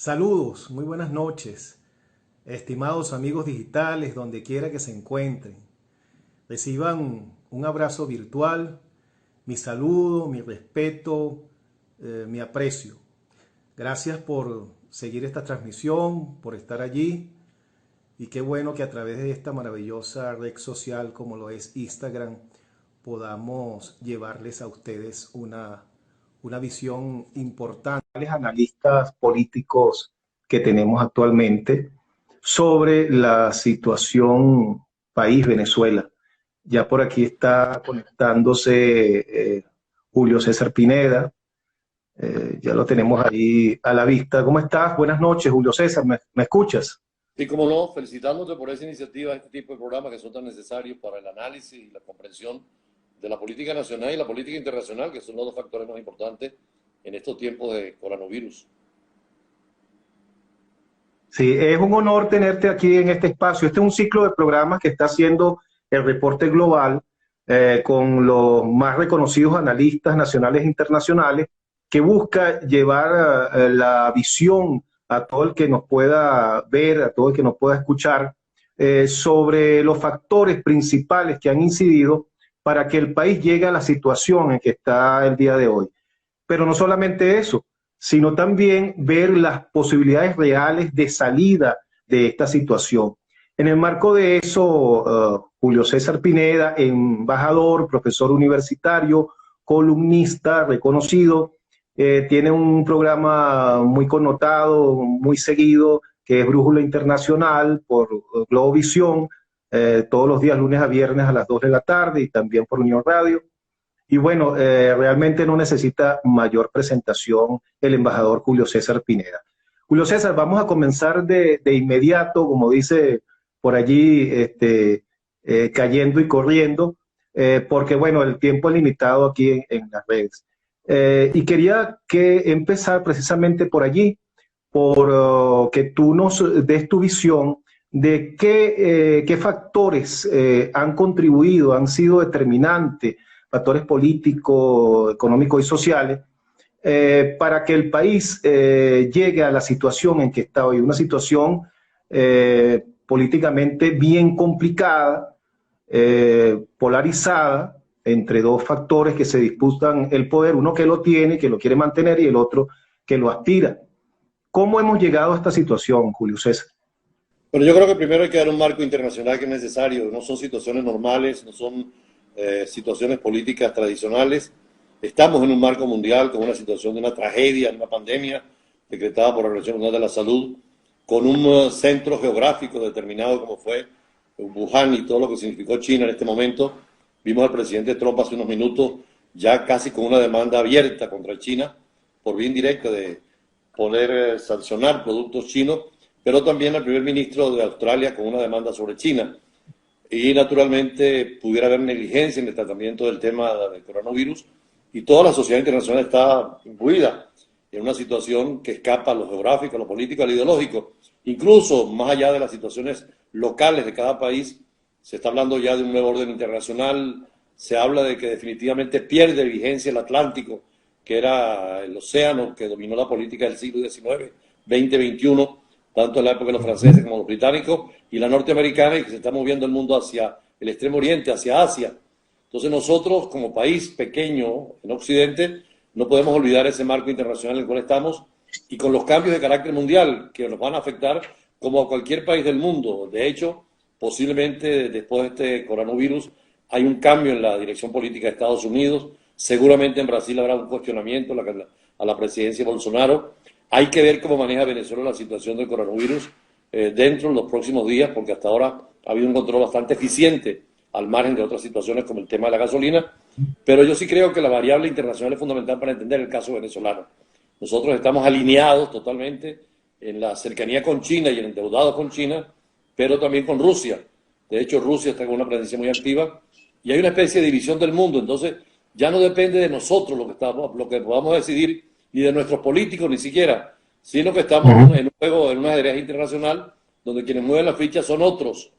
Saludos, muy buenas noches, estimados amigos digitales, donde quiera que se encuentren. Reciban un abrazo virtual, mi saludo, mi respeto, mi aprecio. Gracias por seguir esta transmisión, por estar allí y qué bueno que a través de esta maravillosa red social como lo es Instagram podamos llevarles a ustedes una visión importante. Analistas políticos que tenemos actualmente sobre la situación país Venezuela. Ya por aquí está conectándose Julio César Pineda, ya lo tenemos ahí a la vista. ¿Cómo estás? Buenas noches, Julio César, ¿me escuchas? Sí, como no, felicitándote por esa iniciativa, este tipo de programas que son tan necesarios para el análisis y la comprensión de la política nacional y la política internacional, que son los dos factores más importantes en estos tiempos de coronavirus. Sí, es un honor tenerte aquí en este espacio. Este es un ciclo de programas que está haciendo el Reporte Global con los más reconocidos analistas nacionales e internacionales que busca llevar la visión a todo el que nos pueda ver, a todo el que nos pueda escuchar, sobre los factores principales que han incidido para que el país llegue a la situación en que está el día de hoy. Pero no solamente eso, sino también ver las posibilidades reales de salida de esta situación. En el marco de eso, Julio César Pineda, embajador, profesor universitario, columnista reconocido, tiene un programa muy connotado, muy seguido, que es Brújula Internacional por Globovisión, todos los días lunes a viernes a las 2 de la tarde y también por Unión Radio. Y bueno, realmente no necesita mayor presentación el embajador Julio César Pineda. Julio César, vamos a comenzar de inmediato, como dice por allí, cayendo y corriendo, porque bueno, el tiempo es limitado aquí en las redes. Y quería que empezar precisamente por allí, por que tú nos des tu visión de qué factores han contribuido, han sido determinantes, factores políticos, económicos y sociales, para que el país llegue a la situación en que está hoy, una situación políticamente bien complicada, polarizada, entre dos factores que se disputan el poder, uno que lo tiene, que lo quiere mantener, y el otro que lo aspira. ¿Cómo hemos llegado a esta situación, Julio César? Bueno, yo creo que primero hay que dar un marco internacional que es necesario. No son situaciones normales, no son situaciones políticas tradicionales. Estamos en un marco mundial con una situación de una tragedia, una pandemia decretada por la Organización Mundial de la Salud, con un centro geográfico determinado como fue Wuhan y todo lo que significó China en este momento. Vimos al presidente Trump hace unos minutos ya casi con una demanda abierta contra China por vía indirecta de poder sancionar productos chinos, pero también al primer ministro de Australia con una demanda sobre China. Y naturalmente pudiera haber negligencia en el tratamiento del tema del coronavirus y toda la sociedad internacional está imbuida en una situación que escapa a lo geográfico, a lo político, a lo ideológico. Incluso más allá de las situaciones locales de cada país, se está hablando ya de un nuevo orden internacional, se habla de que definitivamente pierde vigencia el Atlántico, que era el océano que dominó la política del siglo XIX, XX, XXI, tanto en la época de los franceses como los británicos, y la norteamericana, y que se está moviendo el mundo hacia el Extremo Oriente, hacia Asia. Entonces nosotros, como país pequeño en Occidente, no podemos olvidar ese marco internacional en el cual estamos, y con los cambios de carácter mundial que nos van a afectar como a cualquier país del mundo. De hecho, posiblemente después de este coronavirus hay un cambio en la dirección política de Estados Unidos, seguramente en Brasil habrá un cuestionamiento a la presidencia de Bolsonaro. Hay que ver cómo maneja Venezuela la situación del coronavirus dentro de los próximos días, porque hasta ahora ha habido un control bastante eficiente al margen de otras situaciones como el tema de la gasolina, pero yo sí creo que la variable internacional es fundamental para entender el caso venezolano. Nosotros estamos alineados totalmente en la cercanía con China y en endeudados con China, pero también con Rusia. De hecho, Rusia está con una presencia muy activa y hay una especie de división del mundo. Entonces, ya no depende de nosotros lo que podamos decidir, ni de nuestros políticos ni siquiera, sino que estamos en un juego, en un ajedrez internacional, donde quienes mueven las fichas son otros.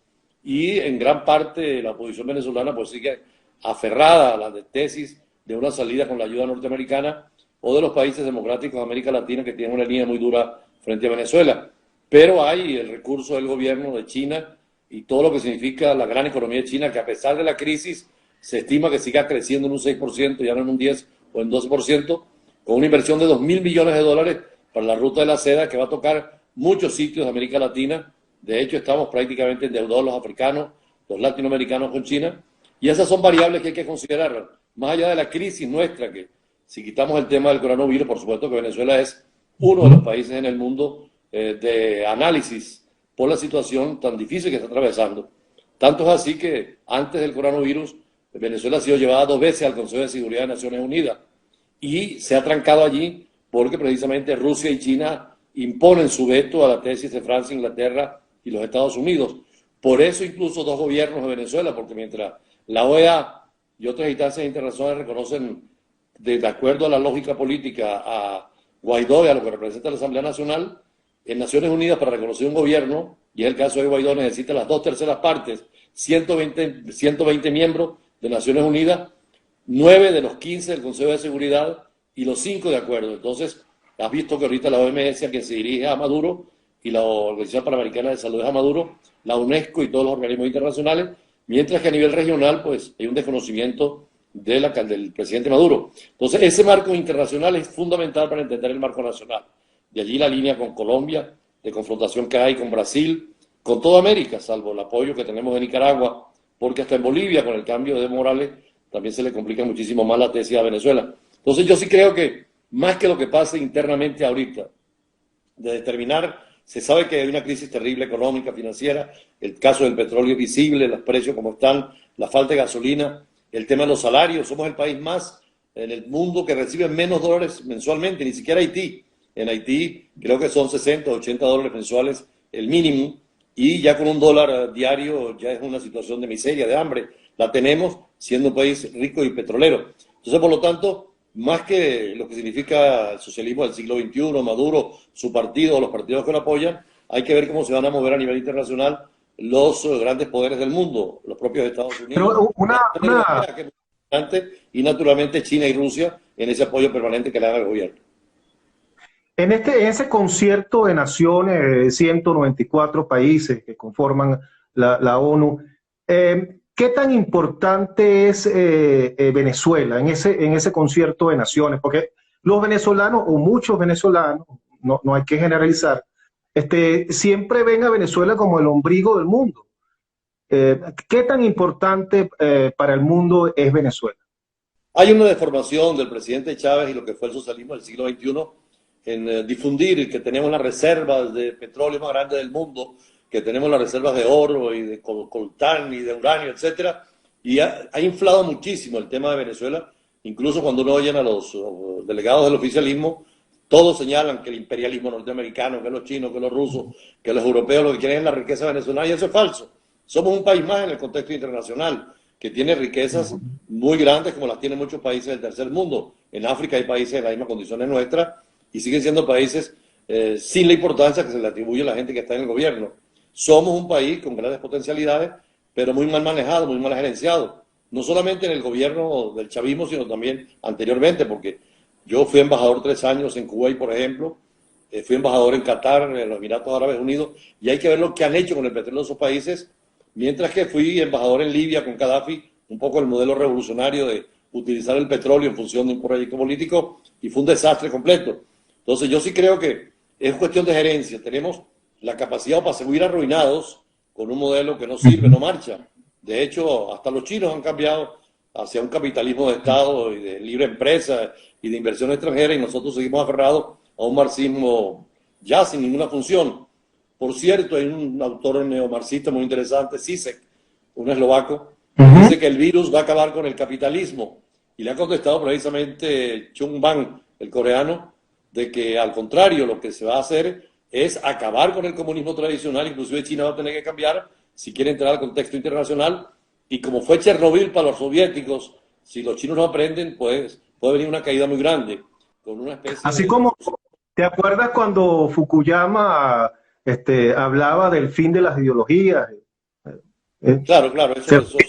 Y en gran parte la oposición venezolana pues sigue aferrada a la tesis de una salida con la ayuda norteamericana o de los países democráticos de América Latina que tienen una línea muy dura frente a Venezuela. Pero hay el recurso del gobierno de China y todo lo que significa la gran economía de China, que a pesar de la crisis se estima que siga creciendo en un 6%, ya no en un 10 o en 12%, con una inversión de 2.000 millones de dólares para la ruta de la seda, que va a tocar muchos sitios de América Latina. De hecho, estamos prácticamente endeudados los africanos, los latinoamericanos con China, y esas son variables que hay que considerar. Más allá de la crisis nuestra, que si quitamos el tema del coronavirus, por supuesto que Venezuela es uno de los países en el mundo de análisis por la situación tan difícil que está atravesando. Tanto es así que antes del coronavirus, Venezuela ha sido llevada 2 veces al Consejo de Seguridad de Naciones Unidas y se ha trancado allí porque precisamente Rusia y China imponen su veto a la tesis de Francia, Inglaterra y los Estados Unidos. Por eso incluso 2 gobiernos de Venezuela, porque mientras la OEA y otras instancias internacionales reconocen, de acuerdo a la lógica política, a Guaidó y a lo que representa la Asamblea Nacional, en Naciones Unidas para reconocer un gobierno, y en el caso de Guaidó necesita las 2/3 partes, 120 miembros de Naciones Unidas, 9 de los 15 del Consejo de Seguridad y los 5 de acuerdo. Entonces, has visto que ahorita la OMS, a quien se dirige a Maduro, y la Organización Panamericana de Salud a Maduro, la UNESCO y todos los organismos internacionales, mientras que a nivel regional, pues, hay un desconocimiento del presidente Maduro. Entonces, ese marco internacional es fundamental para entender el marco nacional. De allí la línea con Colombia, de confrontación que hay con Brasil, con toda América, salvo el apoyo que tenemos de Nicaragua, porque hasta en Bolivia, con el cambio de Morales, también se le complica muchísimo más la tesis a Venezuela. Entonces yo sí creo que, más que lo que pase internamente ahorita, de determinar, se sabe que hay una crisis terrible económica, financiera, el caso del petróleo es visible, los precios como están, la falta de gasolina, el tema de los salarios, somos el país más en el mundo que recibe menos dólares mensualmente, ni siquiera Haití. En Haití creo que son 60 o 80 dólares mensuales el mínimo, y ya con $1 diario ya es una situación de miseria, de hambre. La tenemos siendo un país rico y petrolero. Entonces, por lo tanto, más que lo que significa el socialismo del siglo XXI, Maduro, su partido o los partidos que lo apoyan, hay que ver cómo se van a mover a nivel internacional los grandes poderes del mundo, los propios Estados Unidos, Pero y naturalmente China y Rusia en ese apoyo permanente que le dan al gobierno. en ese concierto de naciones, 194 países que conforman la ONU, ¿qué tan importante es Venezuela en ese concierto de naciones? Porque los venezolanos, o muchos venezolanos, no hay que generalizar, siempre ven a Venezuela como el ombligo del mundo. ¿Qué tan importante para el mundo es Venezuela? Hay una deformación del presidente Chávez y lo que fue el socialismo del siglo XXI en difundir que tenemos las reservas de petróleo más grandes del mundo, que tenemos las reservas de oro y de coltán y de uranio, etcétera, y ha inflado muchísimo el tema de Venezuela. Incluso cuando uno oye a los delegados del oficialismo, todos señalan que el imperialismo norteamericano, que los chinos, que los rusos, que los europeos lo que quieren es la riqueza venezolana, y eso es falso. Somos un país más en el contexto internacional, que tiene riquezas muy grandes como las tienen muchos países del tercer mundo. En África hay países en las mismas condiciones nuestras y siguen siendo países sin la importancia que se le atribuye a la gente que está en el gobierno. Somos un país con grandes potencialidades, pero muy mal manejado, muy mal gerenciado. No solamente en el gobierno del chavismo, sino también anteriormente, porque yo fui embajador 3 años en Kuwait, por ejemplo, fui embajador en Qatar, en los Emiratos Árabes Unidos, y hay que ver lo que han hecho con el petróleo de esos países, mientras que fui embajador en Libia con Gaddafi, un poco el modelo revolucionario de utilizar el petróleo en función de un proyecto político, y fue un desastre completo. Entonces yo sí creo que es cuestión de gerencia. Tenemos la capacidad para seguir arruinados con un modelo que no sirve, no marcha. De hecho, hasta los chinos han cambiado hacia un capitalismo de Estado y de libre empresa y de inversión extranjera, y nosotros seguimos aferrados a un marxismo ya sin ninguna función. Por cierto, hay un autor neomarxista muy interesante, Zizek, un eslovaco, que dice que el virus va a acabar con el capitalismo, y le ha contestado precisamente Chung Bang, el coreano, de que al contrario, lo que se va a hacer es acabar con el comunismo tradicional. Inclusive China va a tener que cambiar si quiere entrar al contexto internacional, y como fue Chernobyl para los soviéticos, si los chinos no aprenden, pues puede venir una caída muy grande, con una especie Así como, ¿te acuerdas cuando Fukuyama hablaba del fin de las ideologías? Claro, claro, eso son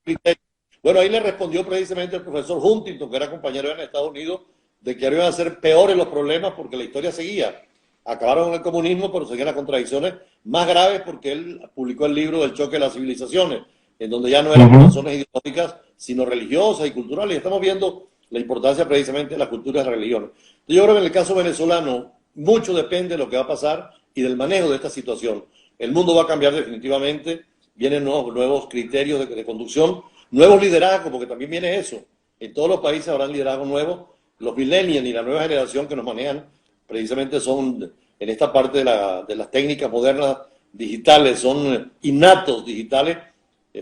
criterios. Bueno, ahí le respondió precisamente el profesor Huntington, que era compañero en Estados Unidos, de que ahora iban a ser peores los problemas porque la historia seguía. acabaron con el comunismo, pero seguían las contradicciones más graves porque él publicó el libro del choque de las civilizaciones, en donde ya no eran por razones ideológicas, sino religiosas y culturales. Y estamos viendo la importancia precisamente de las culturas y las religiones. Yo creo que en el caso venezolano, mucho depende de lo que va a pasar y del manejo de esta situación. El mundo va a cambiar definitivamente, vienen nuevos criterios de conducción, nuevos liderazgos, porque también viene eso. En todos los países habrán liderazgos nuevos. Los millennials y la nueva generación que nos manejan precisamente son, en esta parte de las técnicas modernas digitales, son innatos digitales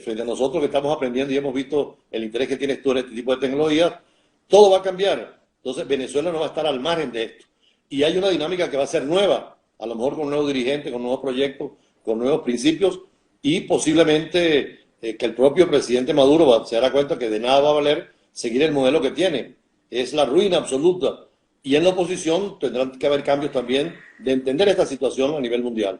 frente a nosotros que estamos aprendiendo y hemos visto el interés que tienes tú en este tipo de tecnologías. Todo va a cambiar. Entonces Venezuela no va a estar al margen de esto. Y hay una dinámica que va a ser nueva, a lo mejor con nuevos dirigentes, con nuevos proyectos, con nuevos principios y posiblemente que el propio presidente Maduro se dará cuenta que de nada va a valer seguir el modelo que tiene. Es la ruina absoluta. Y en la oposición tendrán que haber cambios también de entender esta situación a nivel mundial.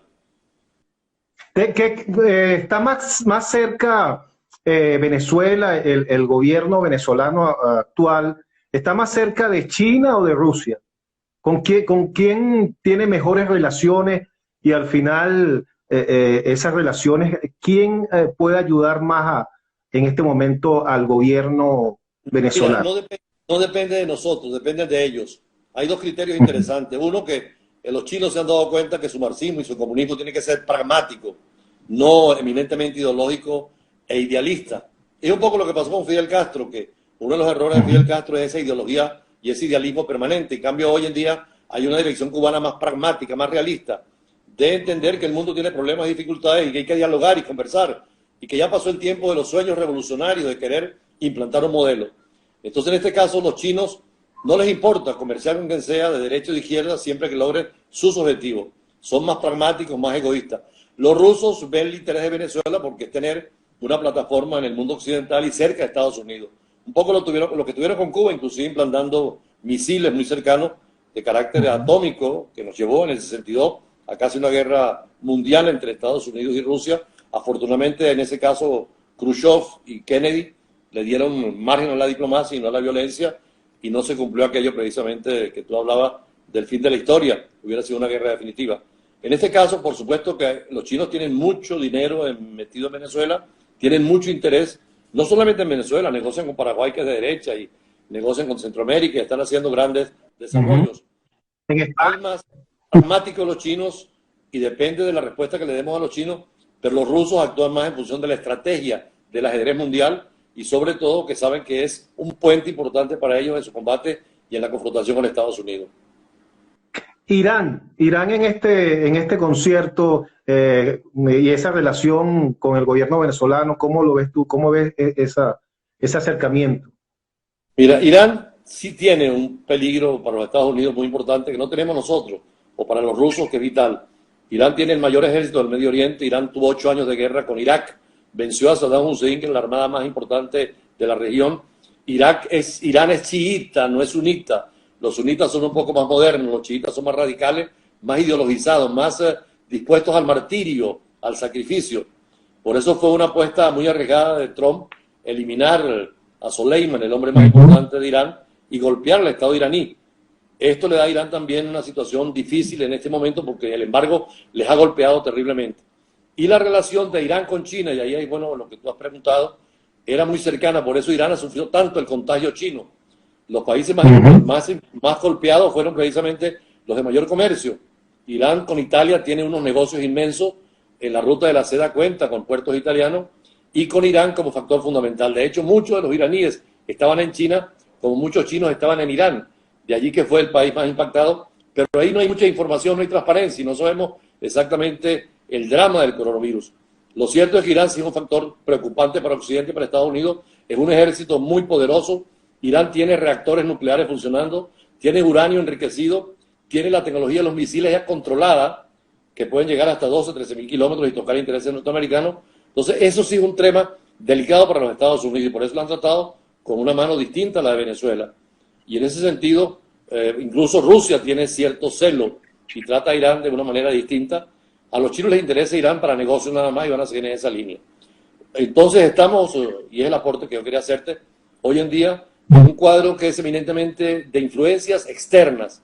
Está más cerca Venezuela, el gobierno venezolano actual, ¿está más cerca de China o de Rusia? ¿Con quién tiene mejores relaciones y al final esas relaciones, quién puede ayudar más en este momento al gobierno venezolano? Mira, no depende de nosotros, depende de ellos. Hay dos criterios interesantes. Uno, que los chinos se han dado cuenta que su marxismo y su comunismo tiene que ser pragmático, no eminentemente ideológico e idealista. Es un poco lo que pasó con Fidel Castro, que uno de los errores de Fidel Castro es esa ideología y ese idealismo permanente. En cambio, hoy en día hay una dirección cubana más pragmática, más realista, de entender que el mundo tiene problemas y dificultades y que hay que dialogar y conversar, y que ya pasó el tiempo de los sueños revolucionarios, de querer implantar un modelo. Entonces, en este caso, los chinos no les importa comerciar con quien sea, de derecha o de izquierda, siempre que logren sus objetivos. Son más pragmáticos, más egoístas. Los rusos ven el interés de Venezuela porque es tener una plataforma en el mundo occidental y cerca de Estados Unidos. Un poco lo que tuvieron con Cuba, inclusive implantando misiles muy cercanos de carácter atómico, que nos llevó en el 62 a casi una guerra mundial entre Estados Unidos y Rusia. Afortunadamente, en ese caso, Khrushchev y Kennedy le dieron margen a la diplomacia y no a la violencia, y no se cumplió aquello precisamente que tú hablabas del fin de la historia, hubiera sido una guerra definitiva. En este caso, por supuesto que los chinos tienen mucho dinero metido en Venezuela, tienen mucho interés, no solamente en Venezuela, negocian con Paraguay, que es de derecha, y negocian con Centroamérica, y están haciendo grandes desarrollos. Hay más pragmáticos los chinos, y depende de la respuesta que le demos a los chinos, pero los rusos actúan más en función de la estrategia del ajedrez mundial, y sobre todo que saben que es un puente importante para ellos en su combate y en la confrontación con Estados Unidos. Irán en este concierto y esa relación con el gobierno venezolano, ¿cómo lo ves tú? ¿Cómo ves ese acercamiento? Mira, Irán sí tiene un peligro para los Estados Unidos muy importante que no tenemos nosotros, o para los rusos, que es vital. Irán tiene el mayor ejército del Medio Oriente. Irán tuvo 8 años de guerra con Irak, venció a Saddam Hussein, que es la armada más importante de la región. Irán es chiita, no es sunita. Los sunitas son un poco más modernos, los chiitas son más radicales, más ideologizados, más dispuestos al martirio, al sacrificio. Por eso fue una apuesta muy arriesgada de Trump eliminar a Soleiman, el hombre más importante de Irán, y golpear al Estado iraní. Esto le da a Irán también una situación difícil en este momento porque el embargo les ha golpeado terriblemente. Y la relación de Irán con China, y ahí hay, bueno, lo que tú has preguntado, era muy cercana, por eso Irán ha sufrido tanto el contagio chino. Los países más golpeados fueron precisamente los de mayor comercio. Irán con Italia tiene unos negocios inmensos, en la ruta de la seda cuenta con puertos italianos, y con Irán como factor fundamental. De hecho, muchos de los iraníes estaban en China, como muchos chinos estaban en Irán, de allí que fue el país más impactado, pero ahí no hay mucha información, no hay transparencia, y no sabemos exactamente el drama del coronavirus. Lo cierto es que Irán sí es un factor preocupante para Occidente y para Estados Unidos, es un ejército muy poderoso. Irán tiene reactores nucleares funcionando, tiene uranio enriquecido, tiene la tecnología de los misiles ya controlada, que pueden llegar hasta 12, 13 mil kilómetros y tocar intereses norteamericanos. Entonces, eso sí es un tema delicado para los Estados Unidos, y por eso lo han tratado con una mano distinta a la de Venezuela. Y en ese sentido, incluso Rusia tiene cierto celo y trata a Irán de una manera distinta. A los chinos les interesa Irán para negocios nada más y van a seguir en esa línea. Entonces estamos, y es el aporte que yo quería hacerte, hoy en día, en un cuadro que es eminentemente de influencias externas.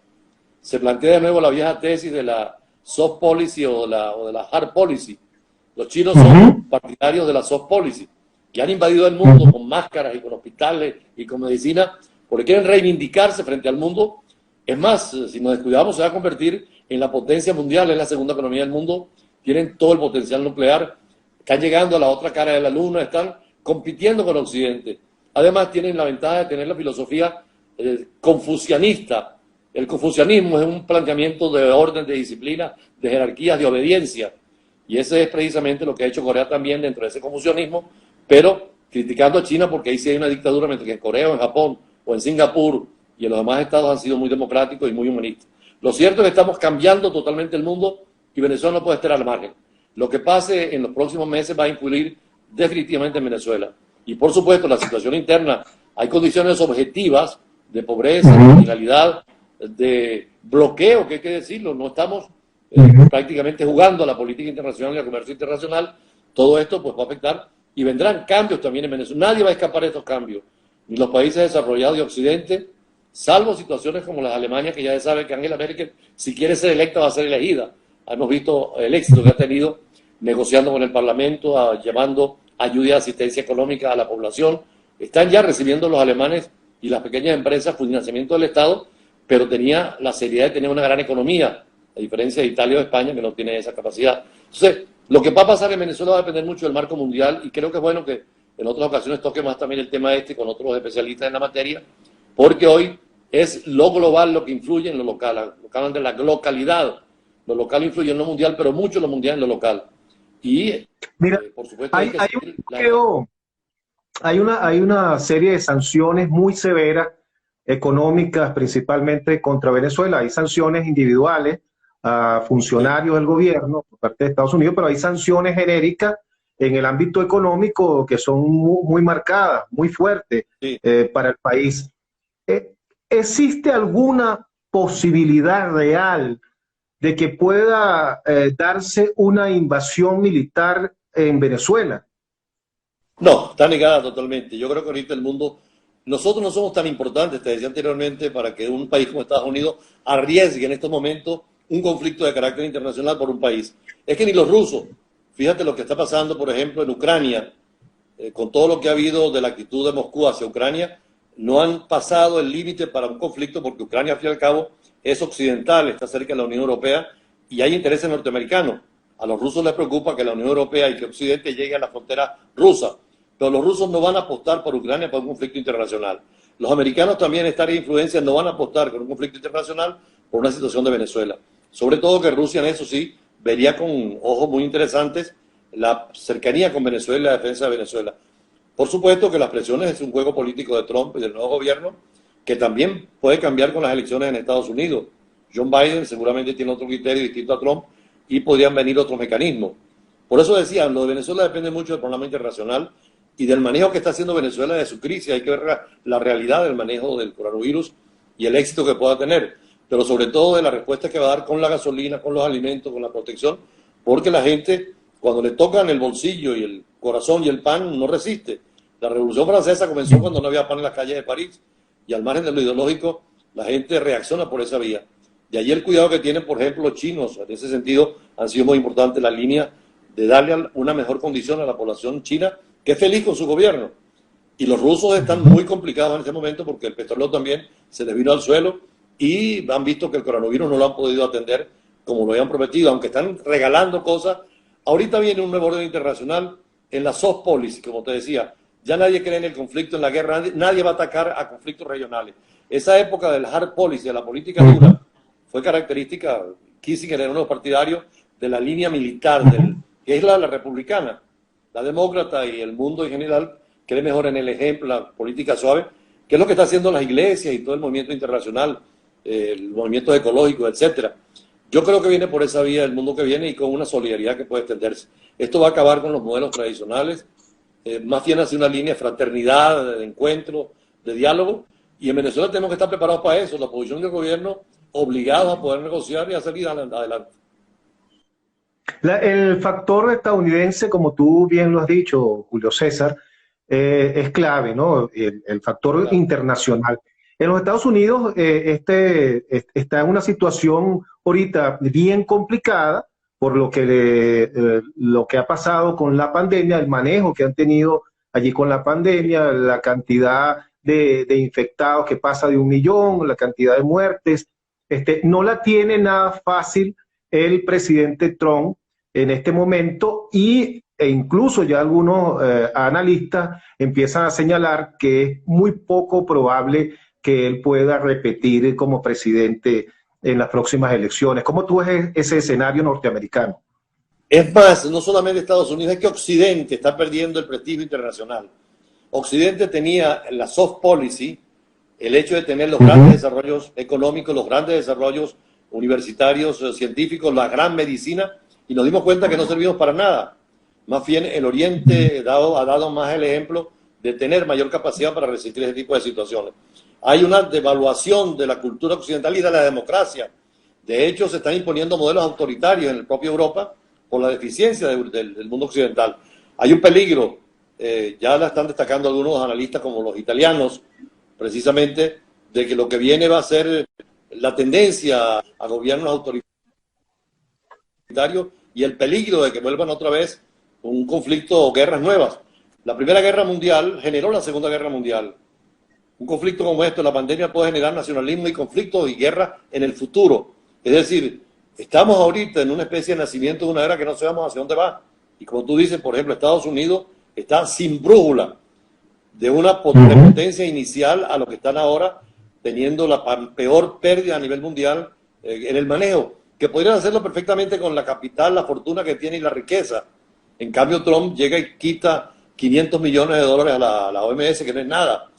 se plantea de nuevo la vieja tesis de la soft policy o de la hard policy. Los chinos son partidarios de la soft policy, que han invadido el mundo con máscaras y con hospitales y con medicina, porque quieren reivindicarse frente al mundo. Es más, si nos descuidamos, se va a convertir en la potencia mundial, es la segunda economía del mundo, tienen todo el potencial nuclear, están llegando a la otra cara de la luna, están compitiendo con Occidente. Además, tienen la ventaja de tener la filosofía confucianista. El confucianismo es un planteamiento de orden, de disciplina, de jerarquías, de obediencia. Y ese es precisamente lo que ha hecho Corea también dentro de ese confucianismo, pero criticando a China porque ahí sí hay una dictadura, mientras que en Corea o en Japón o en Singapur y en los demás estados han sido muy democráticos y muy humanistas. Lo cierto es que estamos cambiando totalmente el mundo y Venezuela no puede estar al margen. Lo que pase en los próximos meses va a influir definitivamente en Venezuela. Y por supuesto, la situación interna, hay condiciones objetivas de pobreza, de criminalidad, de bloqueo, que hay que decirlo, no estamos prácticamente jugando a la política internacional y al comercio internacional. Todo esto pues va a afectar y vendrán cambios también en Venezuela. Nadie va a escapar de estos cambios, ni los países desarrollados de Occidente, salvo situaciones como las de Alemania, que ya se sabe que Angela Merkel, si quiere ser electa, va a ser elegida. Hemos visto el éxito que ha tenido negociando con el Parlamento, llevando ayuda y asistencia económica a la población. Están ya recibiendo los alemanes y las pequeñas empresas financiamiento del Estado, pero tenía la seriedad de tener una gran economía, a diferencia de Italia o España, que no tiene esa capacidad. Entonces, lo que va a pasar en Venezuela va a depender mucho del marco mundial, y creo que es bueno que en otras ocasiones toque más también el tema con otros especialistas en la materia, porque hoy es lo global lo que influye en lo local. Lo que hablan de la glocalidad. Lo local influye en lo mundial, pero mucho lo mundial en lo local. Y, mira, por supuesto, hay una serie de sanciones muy severas, económicas principalmente contra Venezuela. Hay sanciones individuales a funcionarios del gobierno por parte de Estados Unidos, pero hay sanciones genéricas en el ámbito económico que son muy marcadas, muy fuertes para el país. ¿Existe alguna posibilidad real de que pueda darse una invasión militar en Venezuela? No, está negada totalmente. Yo creo que ahorita el mundo, nosotros no somos tan importantes, te decía anteriormente, para que un país como Estados Unidos arriesgue en estos momentos un conflicto de carácter internacional por un país. Es que ni los rusos, fíjate lo que está pasando, por ejemplo, en Ucrania, con todo lo que ha habido de la actitud de Moscú hacia Ucrania, no han pasado el límite para un conflicto, porque Ucrania, al fin y al cabo, es occidental, está cerca de la Unión Europea y hay intereses norteamericanos. A los rusos les preocupa que la Unión Europea y que Occidente llegue a la frontera rusa, pero los rusos no van a apostar por Ucrania para un conflicto internacional. Los americanos también, esta área de influencia, no van a apostar por un conflicto internacional por una situación de Venezuela. Sobre todo que Rusia, en eso sí, vería con ojos muy interesantes la cercanía con Venezuela y la defensa de Venezuela. Por supuesto que las presiones es un juego político de Trump y del nuevo gobierno, que también puede cambiar con las elecciones en Estados Unidos. John Biden seguramente tiene otro criterio distinto a Trump y podrían venir otros mecanismos. Por eso decía, lo de Venezuela depende mucho del programa internacional y del manejo que está haciendo Venezuela de su crisis. Hay que ver la realidad del manejo del coronavirus y el éxito que pueda tener, pero sobre todo de la respuesta que va a dar con la gasolina, con los alimentos, con la protección, porque la gente, cuando le tocan el bolsillo y el corazón y el pan, no resiste. La Revolución Francesa comenzó cuando no había pan en las calles de París, y al margen de lo ideológico, la gente reacciona por esa vía. De allí el cuidado que tienen, por ejemplo, los chinos. En ese sentido, han sido muy importantes la línea de darle una mejor condición a la población china, que es feliz con su gobierno. Y los rusos están muy complicados en este momento porque el petróleo también se les vino al suelo y han visto que el coronavirus no lo han podido atender como lo habían prometido, aunque están regalando cosas. Ahorita viene un nuevo orden internacional en la soft policy, como te decía. Ya nadie cree en el conflicto, en la guerra, nadie va a atacar a conflictos regionales. Esa época del hard policy, de la política dura, fue característica. Kissinger era uno de los partidarios de la línea militar, que es la republicana. La demócrata y el mundo en general cree mejor en el ejemplo, la política suave, que es lo que está haciendo las iglesias y todo el movimiento internacional, el movimiento ecológico, etcétera. Yo creo que viene por esa vía el mundo que viene y con una solidaridad que puede extenderse. Esto va a acabar con los modelos tradicionales, más bien hacia una línea de fraternidad, de encuentro, de diálogo, y en Venezuela tenemos que estar preparados para eso, la posición del gobierno obligados a poder negociar y a salir adelante. El factor estadounidense, como tú bien lo has dicho, Julio César, es clave, ¿no? El factor internacional. En los Estados Unidos está en una situación ahorita bien complicada por lo que ha pasado con la pandemia, el manejo que han tenido allí con la pandemia, la cantidad de infectados que pasa de 1 millón, la cantidad de muertes. No la tiene nada fácil el presidente Trump en este momento e incluso ya algunos analistas empiezan a señalar que es muy poco probable que él pueda repetir como presidente en las próximas elecciones. ¿Cómo tú ves ese escenario norteamericano? Es más, no solamente Estados Unidos, es que Occidente está perdiendo el prestigio internacional. Occidente tenía la soft policy, el hecho de tener los grandes desarrollos económicos, los grandes desarrollos universitarios, científicos, la gran medicina, y nos dimos cuenta que no servimos para nada. Más bien, el Oriente ha dado más el ejemplo de tener mayor capacidad para resistir ese tipo de situaciones. Hay una devaluación de la cultura occidental y de la democracia. De hecho, se están imponiendo modelos autoritarios en la propia Europa por la deficiencia del mundo occidental. Hay un peligro, ya la están destacando algunos analistas como los italianos, precisamente, de que lo que viene va a ser la tendencia a gobiernos autoritarios y el peligro de que vuelvan otra vez un conflicto o guerras nuevas. La Primera Guerra Mundial generó la Segunda Guerra Mundial. Un conflicto como este, la pandemia, puede generar nacionalismo y conflictos y guerra en el futuro. Es decir, estamos ahorita en una especie de nacimiento de una era que no sabemos hacia dónde va. Y como tú dices, por ejemplo, Estados Unidos está sin brújula de una potencia inicial a lo que están ahora, teniendo la peor pérdida a nivel mundial en el manejo, que podrían hacerlo perfectamente con la capital, la fortuna que tiene y la riqueza. En cambio, Trump llega y quita 500 millones de dólares a la OMS, que no es nada.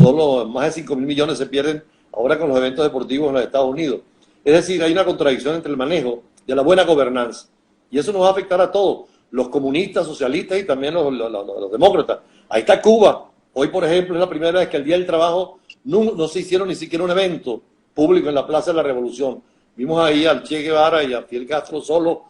Solo más de 5.000 millones se pierden ahora con los eventos deportivos en los Estados Unidos. Es decir, hay una contradicción entre el manejo de la buena gobernanza. Y eso nos va a afectar a todos, los comunistas, socialistas y también los demócratas. Ahí está Cuba. Hoy, por ejemplo, es la primera vez que el Día del Trabajo no se hicieron ni siquiera un evento público en la Plaza de la Revolución. Vimos ahí al Che Guevara y a Fidel Castro solo,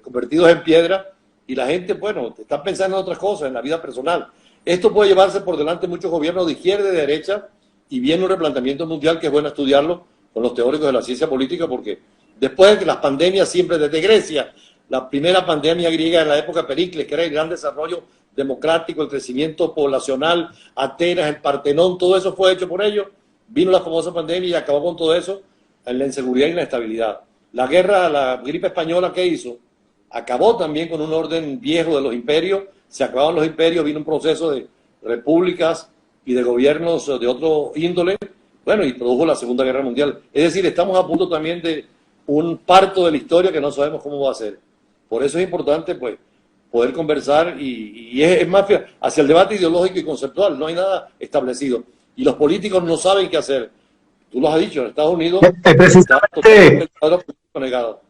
convertidos en piedra, y la gente, bueno, están pensando en otras cosas, en la vida personal. Esto puede llevarse por delante muchos gobiernos de izquierda y de derecha, y viene un replanteamiento mundial que es bueno estudiarlo con los teóricos de la ciencia política, porque después de que las pandemias siempre, desde Grecia, la primera pandemia griega en la época de Pericles, que era el gran desarrollo democrático, el crecimiento poblacional, Atenas, el Partenón, todo eso fue hecho por ellos. Vino la famosa pandemia y acabó con todo eso en la inseguridad y la estabilidad. La guerra, la gripe española, ¿qué hizo? Acabó también con un orden viejo de los imperios, se acabaron los imperios, vino un proceso de repúblicas y de gobiernos de otro índole, bueno, y produjo la Segunda Guerra Mundial. Es decir, estamos a punto también de un parto de la historia que no sabemos cómo va a ser. Por eso es importante, pues, poder conversar y es más hacia el debate ideológico y conceptual, no hay nada establecido. Y los políticos no saben qué hacer. Tú lo has dicho, en Estados Unidos está totalmente el cuadro político negado.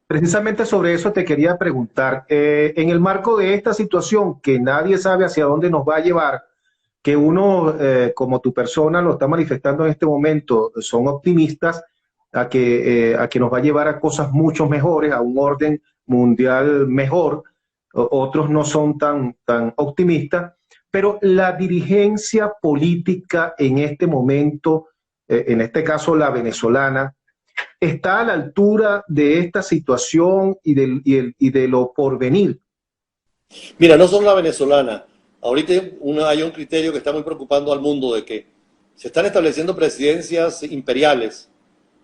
Precisamente sobre eso te quería preguntar. En el marco de esta situación que nadie sabe hacia dónde nos va a llevar, que uno, como tu persona, lo está manifestando en este momento, son optimistas a que nos va a llevar a cosas mucho mejores, a un orden mundial mejor. Otros no son tan optimistas, pero la dirigencia política en este momento, en este caso la venezolana, está a la altura de esta situación y de lo porvenir. Mira, no solo la venezolana. Ahorita hay un criterio que está muy preocupando al mundo de que se están estableciendo presidencias imperiales,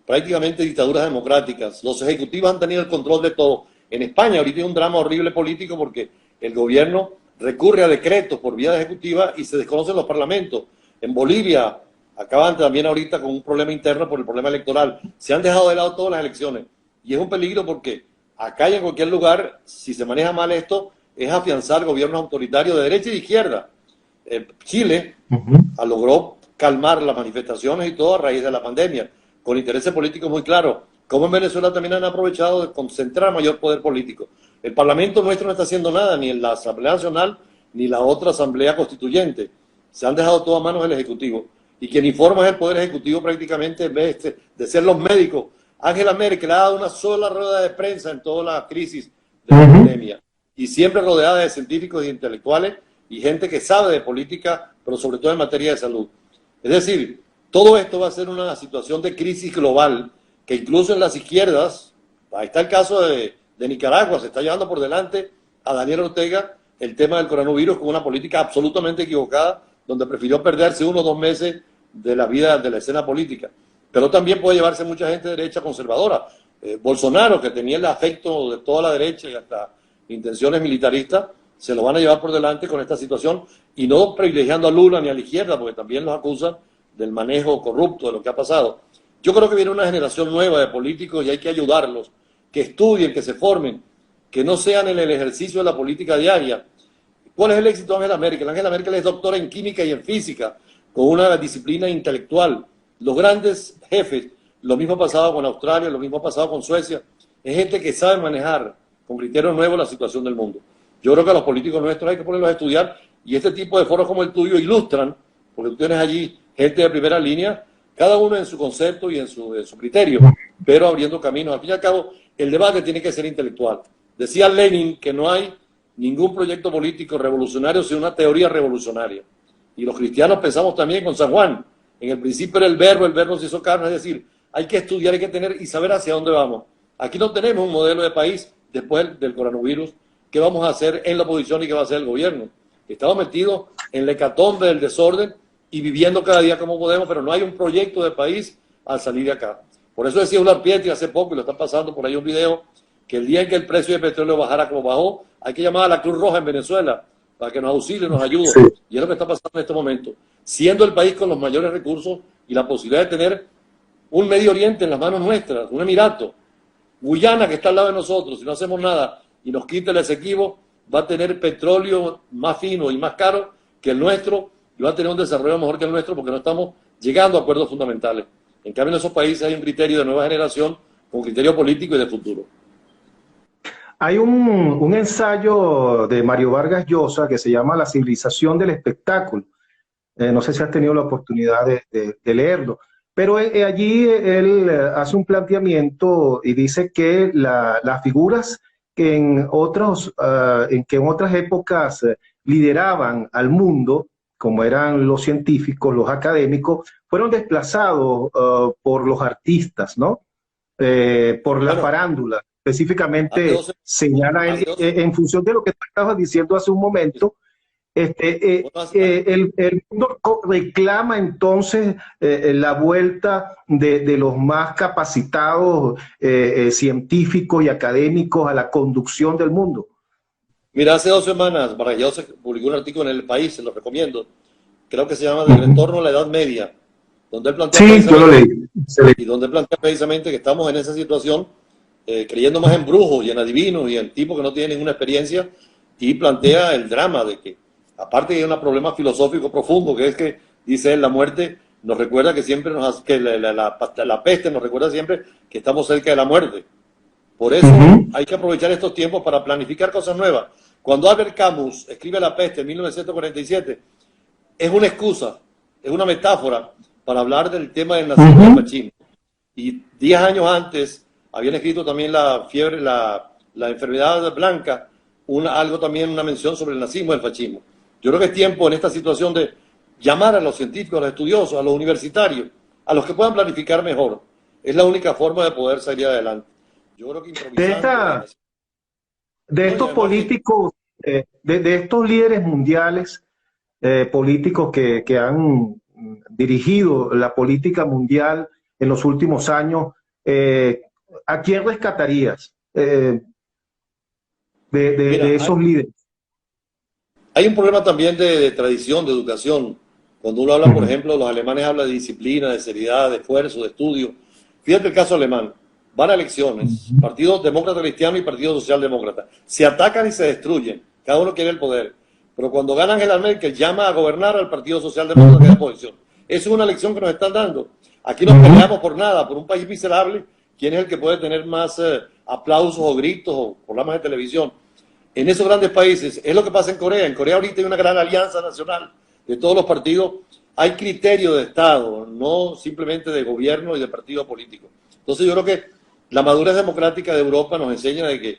prácticamente dictaduras democráticas. Los ejecutivos han tenido el control de todo. En España ahorita hay un drama horrible político porque el gobierno recurre a decretos por vía ejecutiva y se desconocen los parlamentos. En Bolivia acaban también ahorita con un problema interno por el problema electoral. Se han dejado de lado todas las elecciones. Y es un peligro porque acá y en cualquier lugar, si se maneja mal esto, es afianzar gobiernos autoritarios de derecha y de izquierda. Chile logró calmar las manifestaciones y todo a raíz de la pandemia, con intereses políticos muy claros. Como en Venezuela también han aprovechado de concentrar mayor poder político. El Parlamento nuestro no está haciendo nada, ni en la Asamblea Nacional, ni la otra Asamblea Constituyente. Se han dejado todo a manos del Ejecutivo. Y quien informa es el Poder Ejecutivo prácticamente, en vez de ser los médicos. Angela Merkel ha dado una sola rueda de prensa en toda la crisis de la pandemia. Y siempre rodeada de científicos e intelectuales y gente que sabe de política, pero sobre todo en materia de salud. Es decir, Todo esto va a ser una situación de crisis global que incluso en las izquierdas, ahí está el caso de Nicaragua, se está llevando por delante a Daniel Ortega el tema del coronavirus con una política absolutamente equivocada, donde prefirió perderse 1 o 2 meses de la vida de la escena política. Pero también puede llevarse mucha gente de derecha conservadora. Bolsonaro, que tenía el afecto de toda la derecha y hasta intenciones militaristas, se lo van a llevar por delante con esta situación y no privilegiando a Lula ni a la izquierda, porque también los acusan del manejo corrupto de lo que ha pasado. Yo creo que viene una generación nueva de políticos y hay que ayudarlos, que estudien, que se formen, que no sean en el ejercicio de la política diaria. ¿Cuál es el éxito de Angela Merkel? Angela Merkel es doctora en química y en física, con una disciplina intelectual. Los grandes jefes, lo mismo ha pasado con Australia, lo mismo ha pasado con Suecia, es gente que sabe manejar con criterios nuevos la situación del mundo. Yo creo que a los políticos nuestros hay que ponerlos a estudiar y este tipo de foros como el tuyo ilustran, porque tú tienes allí gente de primera línea, cada uno en su concepto y en su criterio, pero abriendo caminos. Al fin y al cabo, el debate tiene que ser intelectual. Decía Lenin que no hay ningún proyecto político revolucionario sino una teoría revolucionaria. Y los cristianos pensamos también con San Juan. En el principio era el verbo se hizo carne, es decir, hay que estudiar, hay que tener y saber hacia dónde vamos. Aquí no tenemos un modelo de país después del coronavirus, qué vamos a hacer en la oposición y qué va a hacer el gobierno. Estamos metidos en la hecatombe del desorden y viviendo cada día como podemos, pero no hay un proyecto de país al salir de acá. Por eso decía Ular Pietri hace poco, y lo está pasando por ahí un video, que el día en que el precio del petróleo bajara como bajó, hay que llamar a la Cruz Roja en Venezuela para que nos auxilie, nos ayude. Sí. Y es lo que está pasando en este momento. Siendo el país con los mayores recursos y la posibilidad de tener un Medio Oriente en las manos nuestras, un Emirato, Guyana que está al lado de nosotros, si no hacemos nada y nos quita el Esequibo, va a tener petróleo más fino y más caro que el nuestro y va a tener un desarrollo mejor que el nuestro porque no estamos llegando a acuerdos fundamentales. En cambio, en esos países hay un criterio de nueva generación, un criterio político y de futuro. Hay un ensayo de Mario Vargas Llosa que se llama La civilización del espectáculo. No sé si has tenido la oportunidad de leerlo, pero allí él hace un planteamiento y dice que las figuras que en otras épocas lideraban al mundo, como eran los científicos, los académicos, fueron desplazados por los artistas, ¿no? Por la farándula. Específicamente señala él, en función de lo que tú estabas diciendo hace un momento, el mundo reclama entonces la vuelta de los más capacitados científicos y académicos a la conducción del mundo. Mira, hace 2 semanas Vargas Llosa publicó un artículo en El País, se lo recomiendo, creo que se llama Del retorno a la Edad Media, donde él plantea, yo lo leí. Y donde plantea precisamente que estamos en esa situación creyendo más en brujos y en adivinos y en tipos que no tienen ninguna experiencia, y plantea el drama de que, aparte de un problema filosófico profundo, que es que, dice él, la muerte nos recuerda que siempre la peste nos recuerda siempre que estamos cerca de la muerte. Por eso hay que aprovechar estos tiempos para planificar cosas nuevas. Cuando Albert Camus escribe La peste en 1947, es una excusa, es una metáfora para hablar del tema del nazismo y el fascismo. Y 10 años antes habían escrito también la fiebre, la enfermedad blanca, algo también, una mención sobre el nazismo y el fascismo. Yo creo que es tiempo en esta situación de llamar a los científicos, a los estudiosos, a los universitarios, a los que puedan planificar mejor. Es la única forma de poder salir adelante. Yo creo que improvisando... De estos políticos, de estos líderes mundiales, políticos que han dirigido la política mundial en los últimos años, ¿a quién rescatarías de esos líderes? Hay un problema también de tradición, de educación. Cuando uno habla, por ejemplo, los alemanes hablan de disciplina, de seriedad, de esfuerzo, de estudio. Fíjate el caso alemán. Van a elecciones, Partido Demócrata Cristiano y Partido Socialdemócrata. Se atacan y se destruyen. Cada uno quiere el poder. Pero cuando gana Angela Merkel, llama a gobernar al Partido Socialdemócrata de oposición. Esa es una lección que nos están dando. Aquí nos peleamos por nada, por un país miserable. ¿Quién es el que puede tener más aplausos o gritos o programas de televisión? En esos grandes países, es lo que pasa en Corea. En Corea ahorita hay una gran alianza nacional de todos los partidos. Hay criterio de Estado, no simplemente de gobierno y de partido político. Entonces yo creo que la madurez democrática de Europa nos enseña de que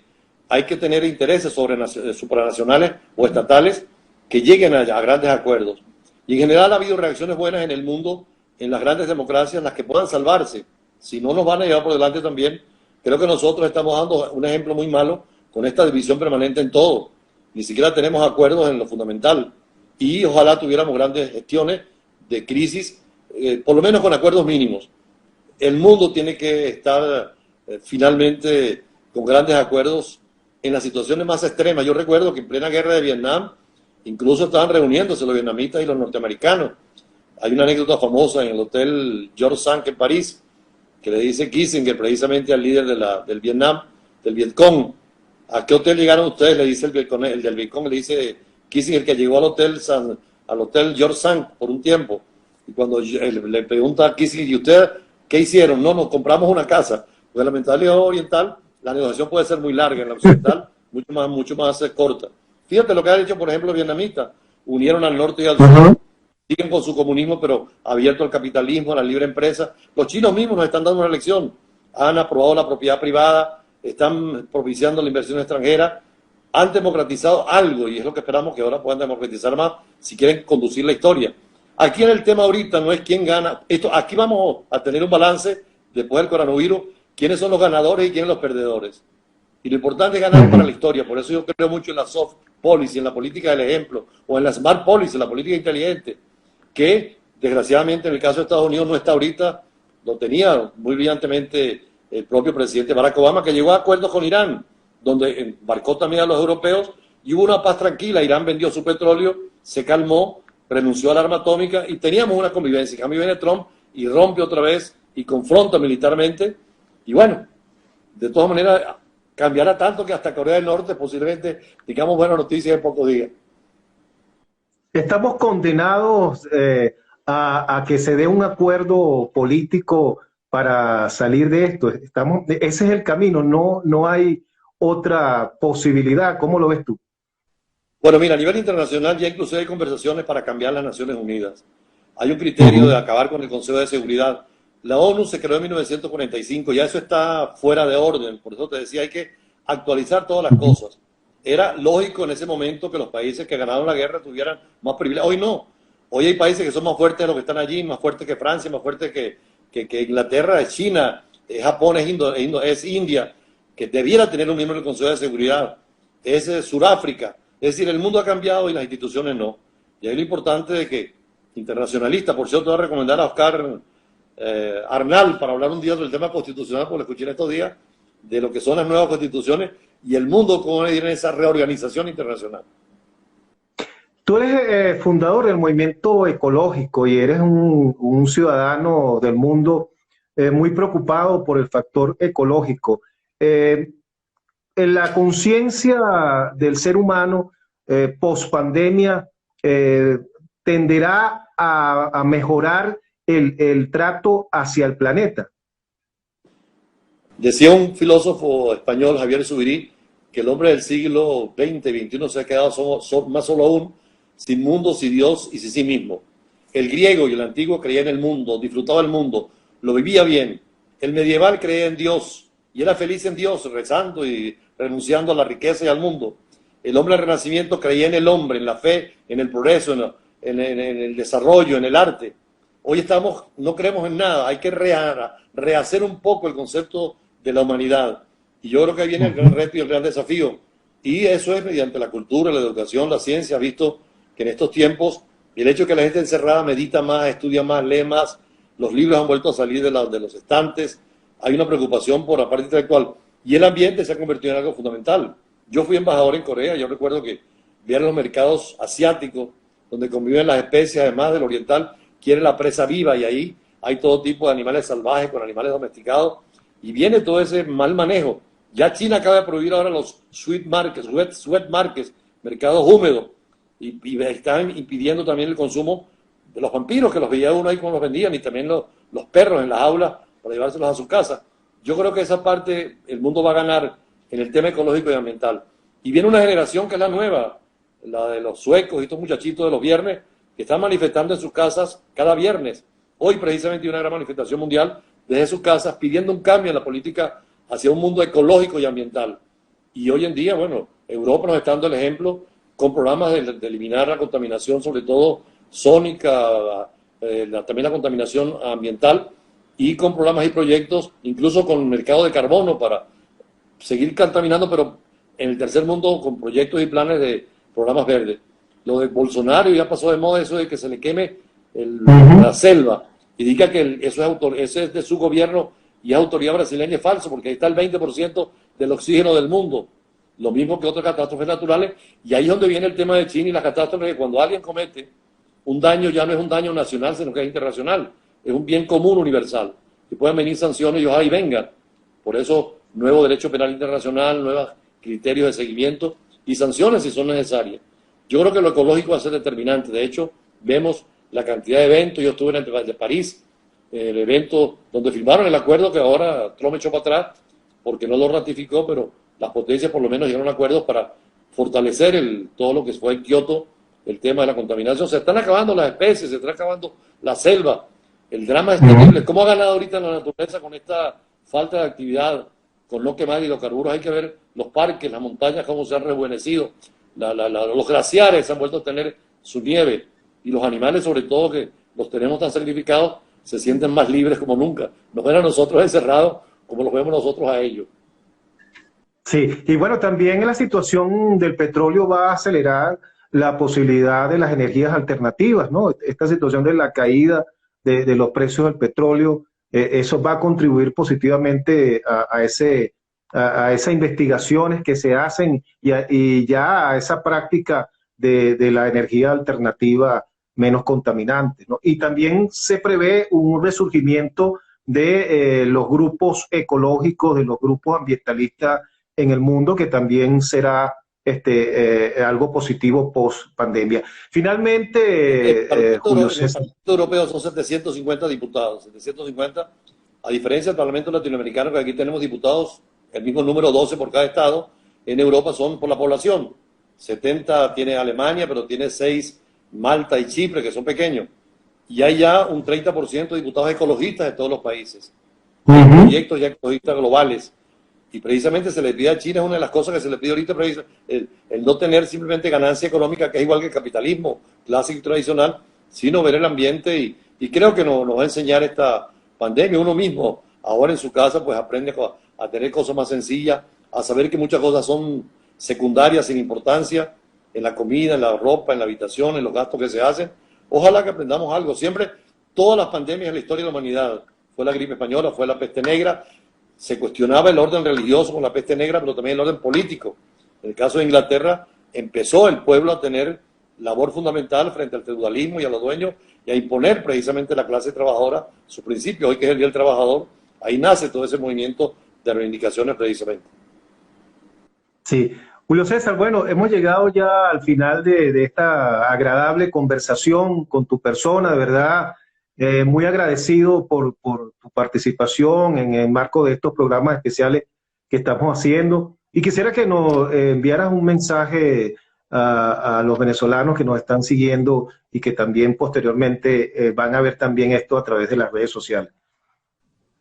hay que tener intereses supranacionales o estatales que lleguen a grandes acuerdos. Y en general ha habido reacciones buenas en el mundo en las grandes democracias, las que puedan salvarse. Si no nos van a llevar por delante también, creo que nosotros estamos dando un ejemplo muy malo con esta división permanente en todo. Ni siquiera tenemos acuerdos en lo fundamental. Y ojalá tuviéramos grandes gestiones de crisis, por lo menos con acuerdos mínimos. El mundo tiene que estar finalmente con grandes acuerdos en las situaciones más extremas. Yo recuerdo que en plena guerra de Vietnam, incluso estaban reuniéndose los vietnamitas y los norteamericanos. Hay una anécdota famosa en el Hotel George Sank en París, que le dice Kissinger precisamente al líder del Vietnam, del Vietcong: ¿a qué hotel llegaron ustedes? Le dice el del Vietcong, le dice Kissinger que llegó al hotel George Sank por un tiempo. Y cuando le pregunta a Kissinger: ¿y ustedes qué hicieron? No, nos compramos una casa. Pues en la mentalidad oriental, la negociación puede ser muy larga, en la occidental, mucho más corta. Fíjate lo que han hecho, por ejemplo, los vietnamitas. Unieron al norte y al sur, siguen con su comunismo, pero abierto al capitalismo, a la libre empresa. Los chinos mismos nos están dando una lección. Han aprobado la propiedad privada, están propiciando la inversión extranjera, han democratizado algo, y es lo que esperamos que ahora puedan democratizar más si quieren conducir la historia. Aquí en el tema ahorita no es quién gana. Aquí vamos a tener un balance después del coronavirus, quiénes son los ganadores y quiénes los perdedores. Y lo importante es ganar para la historia. Por eso yo creo mucho en la soft policy, en la política del ejemplo, o en la smart policy, en la política inteligente, que desgraciadamente en el caso de Estados Unidos no está ahorita. Lo tenía muy brillantemente el propio presidente Barack Obama, que llegó a acuerdos con Irán, donde embarcó también a los europeos y hubo una paz tranquila. Irán vendió su petróleo, se calmó, renunció al arma atómica y teníamos una convivencia. En cambio viene Trump y rompe otra vez y confronta militarmente. Y bueno, de todas maneras, cambiará tanto que hasta Corea del Norte posiblemente digamos buenas noticias en pocos días. Estamos condenados a que se dé un acuerdo político para salir de esto. Ese es el camino, no hay otra posibilidad. ¿Cómo lo ves tú? Bueno, mira, a nivel internacional ya incluso hay conversaciones para cambiar las Naciones Unidas. Hay un criterio de acabar con el Consejo de Seguridad. La ONU se creó en 1945, ya eso está fuera de orden. Por eso te decía, hay que actualizar todas las cosas. Era lógico en ese momento que los países que ganaron la guerra tuvieran más privilegios. Hoy no. Hoy hay países que son más fuertes de los que están allí, más fuertes que Francia, más fuertes que Inglaterra, es China, es Japón, es India, que debiera tener un miembro del Consejo de Seguridad. Es Sudáfrica. Es decir, el mundo ha cambiado y las instituciones no. Y ahí lo importante de que, internacionalista, por cierto, voy a recomendar a Oscar Arnal para hablar un día del tema constitucional, porque lo escuché en estos días, de lo que son las nuevas constituciones y el mundo cómo viene esa reorganización internacional. Tú eres fundador del movimiento ecológico y eres un ciudadano del mundo muy preocupado por el factor ecológico. En la conciencia del ser humano post pandemia tenderá a mejorar el trato hacia el planeta. Decía un filósofo español, Javier Zubirí, que el hombre del siglo XX, XXI se ha quedado más solo aún, sin mundo, sin Dios y sin sí mismo. El griego y el antiguo creían en el mundo, disfrutaba del mundo, lo vivía bien. El medieval creía en Dios y era feliz en Dios, rezando y renunciando a la riqueza y al mundo. El hombre del Renacimiento creía en el hombre, en la fe, en el progreso, en el desarrollo, en el arte. Hoy no creemos en nada, hay que rehacer un poco el concepto de la humanidad. Y yo creo que ahí viene el gran reto y el gran desafío. Y eso es mediante la cultura, la educación, la ciencia. Ha visto que en estos tiempos el hecho de que la gente encerrada medita más, estudia más, lee más, los libros han vuelto a salir de los estantes, hay una preocupación por la parte intelectual. Y el ambiente se ha convertido en algo fundamental. Yo fui embajador en Corea, yo recuerdo que ver los mercados asiáticos, donde conviven las especies, además del oriental, quiere la presa viva y ahí hay todo tipo de animales salvajes con animales domesticados y viene todo ese mal manejo. Ya China acaba de prohibir ahora los sweat markets, mercados húmedos, y están impidiendo también el consumo de los vampiros, que los veía uno ahí como los vendían, y también los perros en las aulas para llevárselos a su casa. Yo creo que esa parte el mundo va a ganar en el tema ecológico y ambiental. Y viene una generación que es la nueva, la de los suecos y estos muchachitos de los viernes, que están manifestando en sus casas cada viernes. Hoy precisamente hay una gran manifestación mundial desde sus casas pidiendo un cambio en la política hacia un mundo ecológico y ambiental. Y hoy en día, bueno, Europa nos está dando el ejemplo con programas de eliminar la contaminación, sobre todo sónica, también la contaminación ambiental, y con programas y proyectos, incluso con el mercado de carbono para seguir contaminando, pero en el tercer mundo con proyectos y planes de programas verdes. Lo de Bolsonaro ya pasó de moda, eso de que se le queme la selva, y diga que eso es de su gobierno y es autoridad brasileña, es falso, porque ahí está el 20% del oxígeno del mundo, lo mismo que otras catástrofes naturales, y ahí es donde viene el tema de China y las catástrofes, que cuando alguien comete un daño ya no es un daño nacional, sino que es internacional, es un bien común universal, y pueden venir sanciones y ojalá y vengan. Por eso, nuevo derecho penal internacional, nuevos criterios de seguimiento y sanciones si son necesarias. Yo creo que lo ecológico va a ser determinante. De hecho, vemos la cantidad de eventos. Yo estuve en el de París, el evento donde firmaron el acuerdo que ahora Trump echó para atrás porque no lo ratificó, pero las potencias por lo menos llegaron a acuerdos para fortalecer todo lo que fue en Kioto, el tema de la contaminación. Se están acabando las especies, se está acabando la selva. El drama es terrible. ¿Cómo ha ganado ahorita la naturaleza con esta falta de actividad, con no quemar hidrocarburos? Hay que ver los parques, las montañas, cómo se han rejuvenecido. Los glaciares se han vuelto a tener su nieve, y los animales, sobre todo, que los tenemos tan sacrificados, se sienten más libres como nunca. Nos ven a nosotros encerrados como los vemos nosotros a ellos. Sí, y bueno, también la situación del petróleo va a acelerar la posibilidad de las energías alternativas, ¿no? Esta situación de la caída de los precios del petróleo, eso va a contribuir positivamente a esas investigaciones que se hacen y ya a esa práctica de la energía alternativa menos contaminante, ¿no? Y también se prevé un resurgimiento de los grupos ecológicos, de los grupos ambientalistas en el mundo, que también será algo positivo post pandemia. Finalmente, Julio César. El Parlamento Europeo son 750 diputados, 750, a diferencia del Parlamento Latinoamericano, que aquí tenemos diputados, el mismo número, 12 por cada estado. En Europa son por la población, 70 tiene Alemania, pero tiene 6 Malta y Chipre, que son pequeños, y hay ya un 30% de diputados ecologistas de todos los países, proyectos ya ecologistas globales. Y precisamente se le pide a China, es una de las cosas que se le pide ahorita, el no tener simplemente ganancia económica, que es igual que el capitalismo clásico y tradicional, sino ver el ambiente, y creo que nos va a enseñar esta pandemia. Uno mismo, ahora en su casa, pues aprende a tener cosas más sencillas, a saber que muchas cosas son secundarias, sin importancia, en la comida, en la ropa, en la habitación, en los gastos que se hacen. Ojalá que aprendamos algo. Siempre, todas las pandemias en la historia de la humanidad, fue la gripe española, fue la peste negra, se cuestionaba el orden religioso con la peste negra, pero también el orden político. En el caso de Inglaterra, empezó el pueblo a tener labor fundamental frente al feudalismo y a los dueños, y a imponer precisamente la clase trabajadora su principio. Hoy, que es el Día del Trabajador, ahí nace todo ese movimiento de reivindicaciones precisamente. Sí, Julio César, bueno, hemos llegado ya al final de esta agradable conversación con tu persona, de verdad, muy agradecido por tu participación en el marco de estos programas especiales que estamos haciendo. Y quisiera que nos enviaras un mensaje a los venezolanos que nos están siguiendo y que también posteriormente van a ver también esto a través de las redes sociales.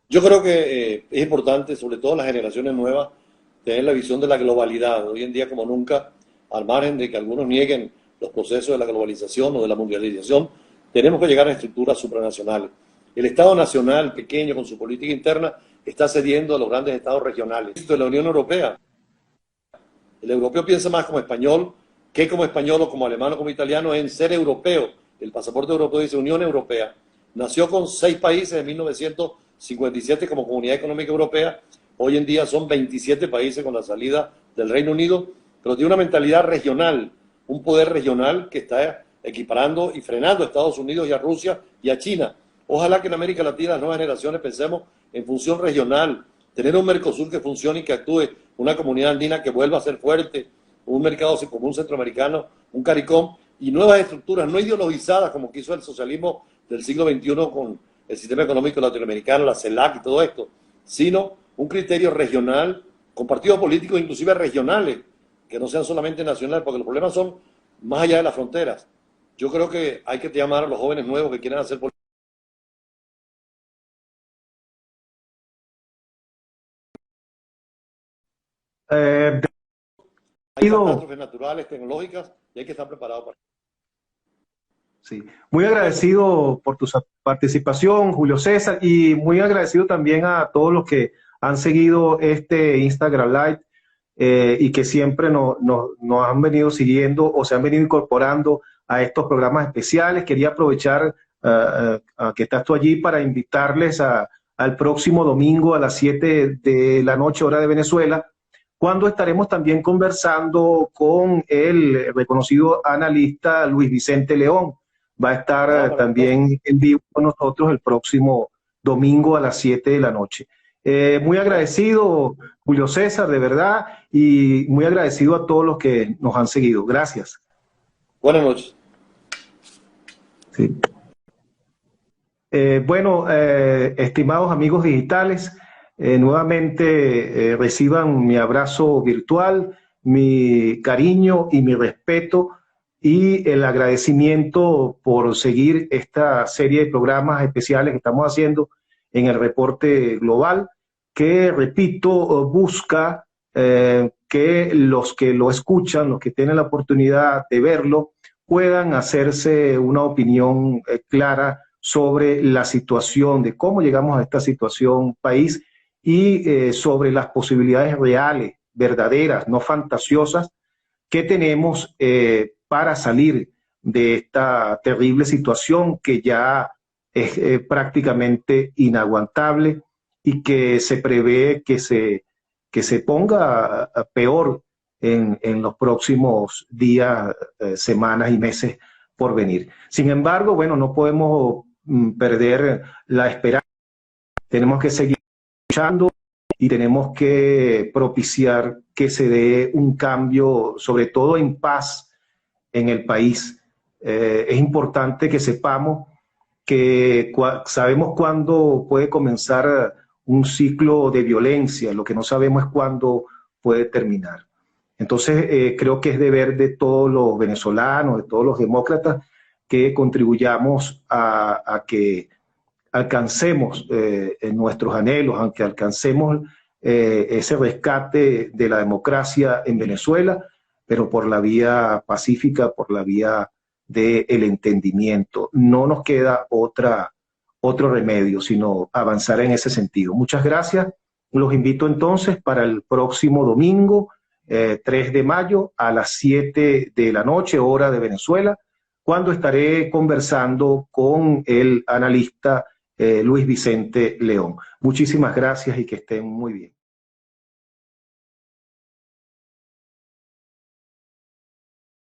Yo creo que es importante, sobre todo las generaciones nuevas, tener la visión de la globalidad. Hoy en día, como nunca, al margen de que algunos nieguen los procesos de la globalización o de la mundialización, tenemos que llegar a estructuras supranacionales. El Estado nacional, pequeño, con su política interna, está cediendo a los grandes estados regionales. Esto es la Unión Europea. El europeo piensa más como español que como español o como alemán o como italiano en ser europeo. El pasaporte europeo dice Unión Europea. Nació con 6 países en 1957 como Comunidad Económica Europea. Hoy en día son 27 países con la salida del Reino Unido, pero tiene una mentalidad regional, un poder regional que está equiparando y frenando a Estados Unidos y a Rusia y a China. Ojalá que en América Latina las nuevas generaciones pensemos en función regional, tener un Mercosur que funcione y que actúe, una comunidad andina que vuelva a ser fuerte, un mercado común centroamericano, un CARICOM, y nuevas estructuras no ideologizadas como quiso el socialismo del siglo XXI con el sistema económico latinoamericano, la CELAC y todo esto, sino un criterio regional, con partidos políticos inclusive regionales, que no sean solamente nacionales, porque los problemas son más allá de las fronteras. Yo creo que hay que llamar a los jóvenes nuevos que quieran hacer política. Eh, Hay catástrofes naturales, tecnológicas, y hay que estar preparados para Sí. Muy agradecido por tu participación, Julio César, y muy agradecido también a todos los que han seguido este Instagram Live y que siempre nos han venido siguiendo o se han venido incorporando a estos programas especiales. Quería aprovechar a que estás tú allí para invitarles al próximo domingo a las 7 de la noche, hora de Venezuela, cuando estaremos también conversando con el reconocido analista Luis Vicente León. Va a estar también en vivo con nosotros el próximo domingo a las 7 de la noche. Muy agradecido, Julio César, de verdad, y muy agradecido a todos los que nos han seguido. Gracias. Buenas noches. Sí. Estimados amigos digitales, nuevamente reciban mi abrazo virtual, mi cariño y mi respeto y el agradecimiento por seguir esta serie de programas especiales que estamos haciendo en el reporte global, que, repito, busca que los que lo escuchan, los que tienen la oportunidad de verlo, puedan hacerse una opinión clara sobre la situación, de cómo llegamos a esta situación país y sobre las posibilidades reales, verdaderas, no fantasiosas, que tenemos para salir de esta terrible situación que ya es prácticamente inaguantable y que se prevé que se ponga peor en los próximos días, semanas y meses por venir. Sin embargo, bueno, no podemos perder la esperanza. Tenemos que seguir luchando y tenemos que propiciar que se dé un cambio, sobre todo en paz, en el país. Es importante que sepamos que sabemos cuándo puede comenzar un ciclo de violencia, lo que no sabemos es cuándo puede terminar. Entonces, creo que es deber de todos los venezolanos, de todos los demócratas, que contribuyamos a que alcancemos nuestros anhelos, aunque alcancemos ese rescate de la democracia en Venezuela, pero por la vía pacífica, por la vía del entendimiento. No nos queda otro remedio, sino avanzar en ese sentido. Muchas gracias. Los invito entonces para el próximo domingo, 3 de mayo, a las 7 de la noche, hora de Venezuela, cuando estaré conversando con el analista Luis Vicente León. Muchísimas gracias y que estén muy bien.